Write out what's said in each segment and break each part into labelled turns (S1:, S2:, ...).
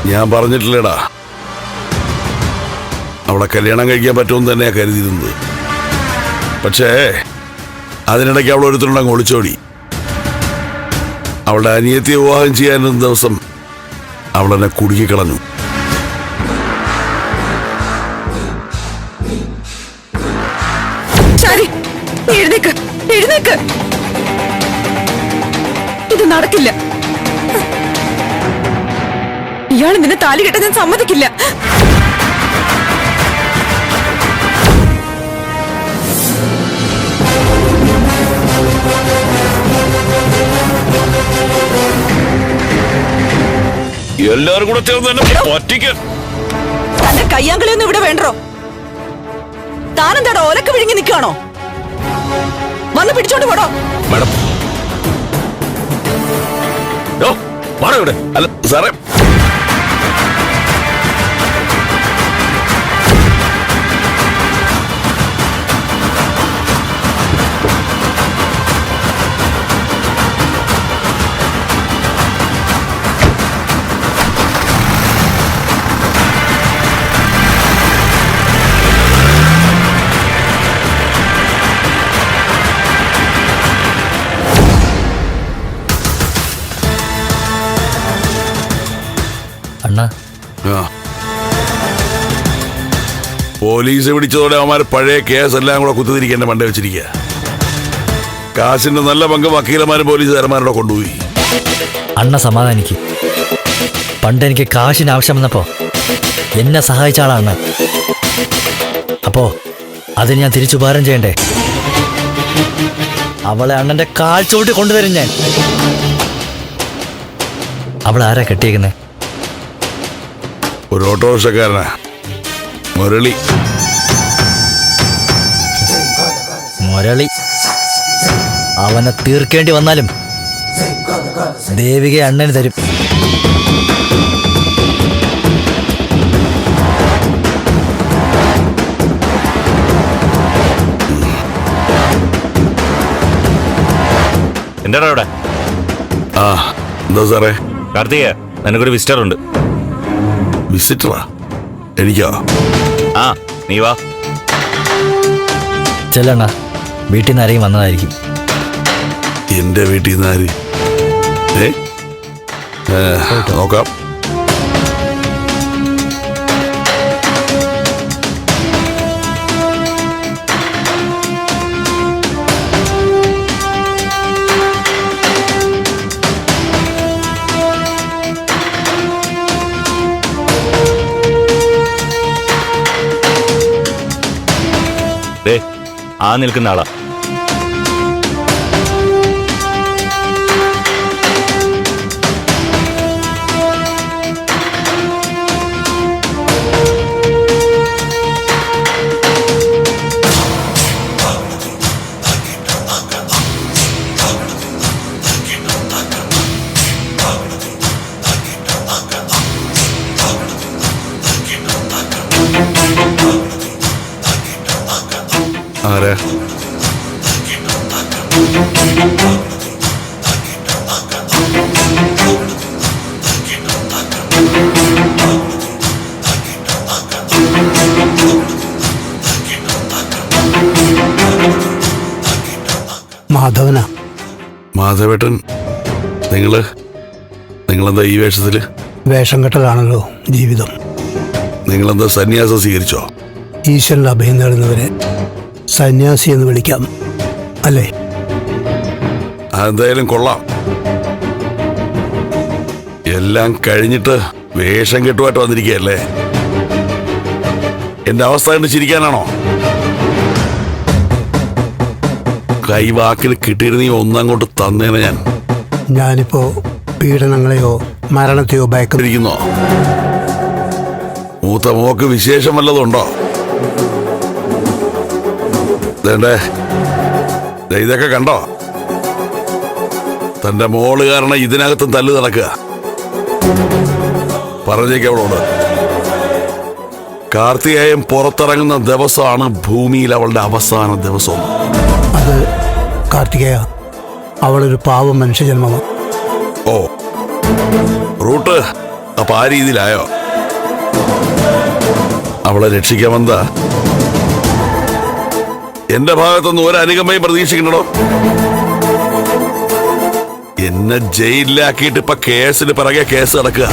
S1: ഞാൻ പറഞ്ഞിട്ടില്ലേടാ, അവളെ കല്യാണം കഴിക്കാൻ പറ്റുമെന്ന് തന്നെയാ കരുതിയിരുന്നത്. പക്ഷേ അതിനിടയ്ക്ക് അവൾ ഒരുത്തരുണ്ടങ്ങ് ഒളിച്ചോടി. അവളുടെ അനിയത്തിയെ വിവാഹം ചെയ്യാനൊരു ദിവസം അവളെന്നെ കുടുക്കിക്കളഞ്ഞു.
S2: ഇത് നടക്കില്ല. ഇയാൾ നിന്നെ താലി കെട്ടാൻ ഞാൻ സമ്മതിക്കില്ല.
S1: എല്ലാരും കൂടെ ചേർന്ന്
S2: തന്റെ കയ്യാങ്കളിയൊന്നും ഇവിടെ വേണ്ടോ? താനെന്താടോ ഓലക്ക് വിഴുങ്ങി നിൽക്കുകയാണോ? വന്ന് പിടിച്ചോണ്ട് പോടോ.
S1: മാഡം ഇവിടെ അല്ല സാറേ, പോലീസ് പിടിച്ചതോടെ അവന്മാർ പഴയ കേസ് എല്ലാം കൂടെ കുത്തിരിക്കേണ്ട മണ്ട വെച്ചിരിക്കുക. കാശിന്റെ നല്ല പങ്ക് വക്കീലന്മാരും പോലീസുകാരന്മാരുടെ കൊണ്ടുപോയി.
S3: അണ്ണ സമാധാനിക്ക്. പണ്ട് എനിക്ക് കാശിന് ആവശ്യം വന്നപ്പോ എന്നെ സഹായിച്ച ആളാണ്. അപ്പോ അതിന് ഞാൻ തിരിച്ചുപകാരം ചെയ്യണ്ടേ? അവളെ അണ്ണന്റെ കാൽ ചോട്ടി കൊണ്ടുവരും ഞാൻ. അവളെ ആരാ കെട്ടിയേക്കുന്നേ?
S1: ഒരു ഓട്ടോറിക്ഷക്കാരനാ, മുരളി.
S3: മുരളി അവനെ തീർക്കേണ്ടി വന്നാലും ദേവിക അണ്ണന് തരും.
S4: എന്താടാ ഇവിടെ?
S1: ആ എന്താ സാറേ?
S4: കാർത്തിക, നിനക്കൊരു വിസിറ്റർ ഉണ്ട്.
S1: വിസിറ്ററാ? എനിക്കാ?
S4: ആ, നീ വാ.
S3: ചെല്ലണ്ണ, വീട്ടിൽ നിന്ന് ആരെയും വന്നതായിരിക്കും.
S1: എന്റെ വീട്ടിൽ നിന്ന് ആര്? നോക്കാം.
S4: ആ നിൽക്കുന്ന ആളാ.
S1: ആരാ?
S5: മാധവനാ.
S1: മാധവേട്ടൻ, നിങ്ങളെന്താ ഈ വേഷത്തില്?
S5: വേഷം കെട്ടലാണല്ലോ ജീവിതം.
S1: നിങ്ങളെന്താ സന്യാസം സ്വീകരിച്ചോ?
S5: ഈശ്വരൻ അഭയം നേടുന്നവരെ സന്യാസി എന്ന് വിളിക്കാം അല്ലേ?
S1: അതെന്തായാലും കൊള്ളാം. എല്ലാം കഴിഞ്ഞിട്ട് വേഷം കെട്ടുമായിട്ട് വന്നിരിക്കുകയല്ലേ? എന്റെ അവസ്ഥ കണ്ട് ചിരിക്കാനാണോ? കൈവാക്കിൽ കിട്ടിയിരുന്ന ഒന്നങ്ങോട്ട് തന്നേനെ
S5: ഞാനിപ്പോ പീഡനങ്ങളെയോ മരണത്തെയോ ഭയക്കുന്നിരിക്കുന്നോ?
S1: മൂത്ത മോക്ക് വിശേഷം വല്ലതുണ്ടോ? ഇതൊക്കെ കണ്ടോ? തന്റെ മോള് കാരണം ഇതിനകത്തും തല്ലു നടക്കുക. പറഞ്ഞേക്കവളോട്, കാർത്തികേയൻ പുറത്തിറങ്ങുന്ന ദിവസമാണ് ഭൂമിയിൽ അവളുടെ അവസാന ദിവസം.
S5: അത് കാർത്തികേയ, അവളൊരു പാവം മനുഷ്യജന്മമാണ്.
S1: ഓ, റൂട്ട് അപ്പൊ ആ രീതിയിലായോ? അവളെ രക്ഷിക്കാമെന്താ എന്റെ ഭാഗത്തൊന്നും ഒരു അനുകമ്പയും പ്രതീക്ഷിക്കണോ? എന്നെ ജയിലിലാക്കിയിട്ട് ഇപ്പൊ കേസിന് പിറകെ കേസ് നടക്കുക.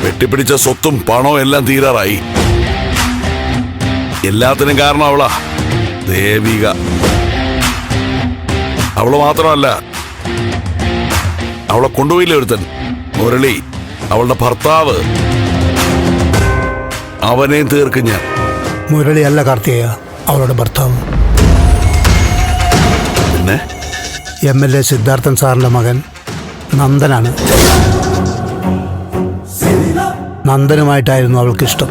S1: വെട്ടിപ്പിടിച്ച സ്വത്തും പണവും എല്ലാം തീരാറായി. എല്ലാത്തിനും കാരണം അവളാ, ദേവിക. അവള് മാത്രമല്ല, അവളെ കൊണ്ടുപോയില്ലേ ഒരുത്തൻ, മുരളി, അവളുടെ ഭർത്താവ്. അവനെയും തീർക്കും ഞാൻ.
S5: മുരളി അല്ല കാർത്തികേയ, അവളുടെ ഭർത്താവ്.
S1: പിന്നെ
S5: MLA സിദ്ധാർത്ഥൻ സാറിന്റെ മകൻ നന്ദനാണ്. നന്ദനുമായിട്ടായിരുന്നു അവൾക്ക് ഇഷ്ടം.